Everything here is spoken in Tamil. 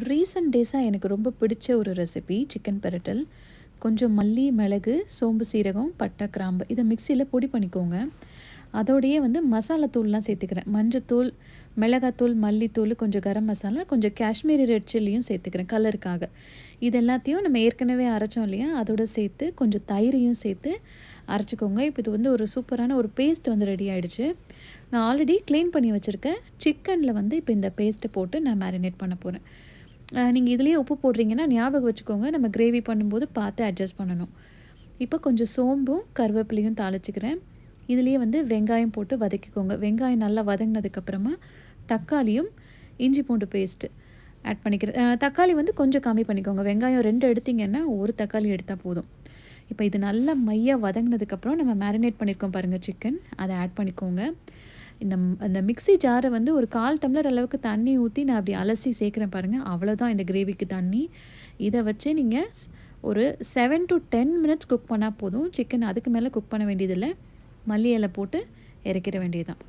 ரீசென்ட் டேஸா எனக்கு ரொம்ப பிடிச்ச ஒரு ரெசிபி சிக்கன் பெரட்டல். கொஞ்சம் மல்லி, மிளகு, சோம்பு, சீரகம், பட்டை, கிராம்பு இத மிக்ஸியில பொடி பண்ணிக்கோங்க. அதோடயே வந்து மசாலா தூள்லாம் சேர்த்துக்கிறேன். மஞ்சத்தூள், மிளகாத்தூள், மல்லித்தூள், கொஞ்சம் கரம் மசாலா, கொஞ்சம் காஷ்மீரி ரெட் சில்லியும் சேர்த்துக்கிறேன் கலருக்காக. இது எல்லாத்தையும் நம்ம ஏற்கனவே அரைச்சோம் இல்லையா? அதோட சேர்த்து கொஞ்சம் தயிரையும் சேர்த்து அரைச்சிக்கோங்க. இப்போ இது வந்து ஒரு சூப்பரான ஒரு பேஸ்ட் வந்து ரெடி ஆயிடுச்சு. நான் ஆல்ரெடி க்ளீன் பண்ணி வச்சுருக்கேன். சிக்கன்ல வந்து இப்போ இந்த பேஸ்ட்ட போட்டு நான் மேரினேட் பண்ண போறேன். நீங்க இதுலயே உப்பு போடுறீங்கன்னா ஞாபகம் வச்சுக்கோங்க. நம்ம கிரேவி பண்ணும்போது பார்த்து அட்ஜஸ்ட் பண்ணணும். இப்போ கொஞ்சம் சோம்பும், கருவேப்பிலையும் தாளிச்சுக்கிறேன். இதுலயே வந்து வெங்காயம் போட்டு வதக்கிக்கோங்க. வெங்காயம் நல்லா வதங்கினதுக்கப்புறமா தக்காளியும், இஞ்சி பூண்டு பேஸ்ட்டு ஆட் பண்ணிக்கிறேன். தக்காளி வந்து கொஞ்சம் கம்மி பண்ணிக்கோங்க. வெங்காயம் 2 எடுத்தீங்கன்னா, 1 தக்காளி எடுத்தா போதும். இப்போ இது நல்லா மையா வதங்கினதுக்கப்புறம் நம்ம மேரினேட் பண்ணியிருக்கோம் பாருங்க சிக்கன், அத ஆட் பண்ணிக்கோங்க. அந்த மிக்ஸி ஜார வந்து ஒரு 1/4 டம்ளர் அளவுக்கு தண்ணி ஊத்தி நான் அப்படி அலசி சேர்க்குறேன் பாருங்க. அவ்வளோதான் இந்த கிரேவிக்கு தண்ணி. இத வச்சு நீங்க ஒரு 7 to 10 மினிட்ஸ் குக் பண்ணா போதும். சிக்கன் அதுக்கு மேல குக் பண்ண வேண்டியதில்ல. மல்லி இல போட்டு இறக்கிற வேண்டியது தான்.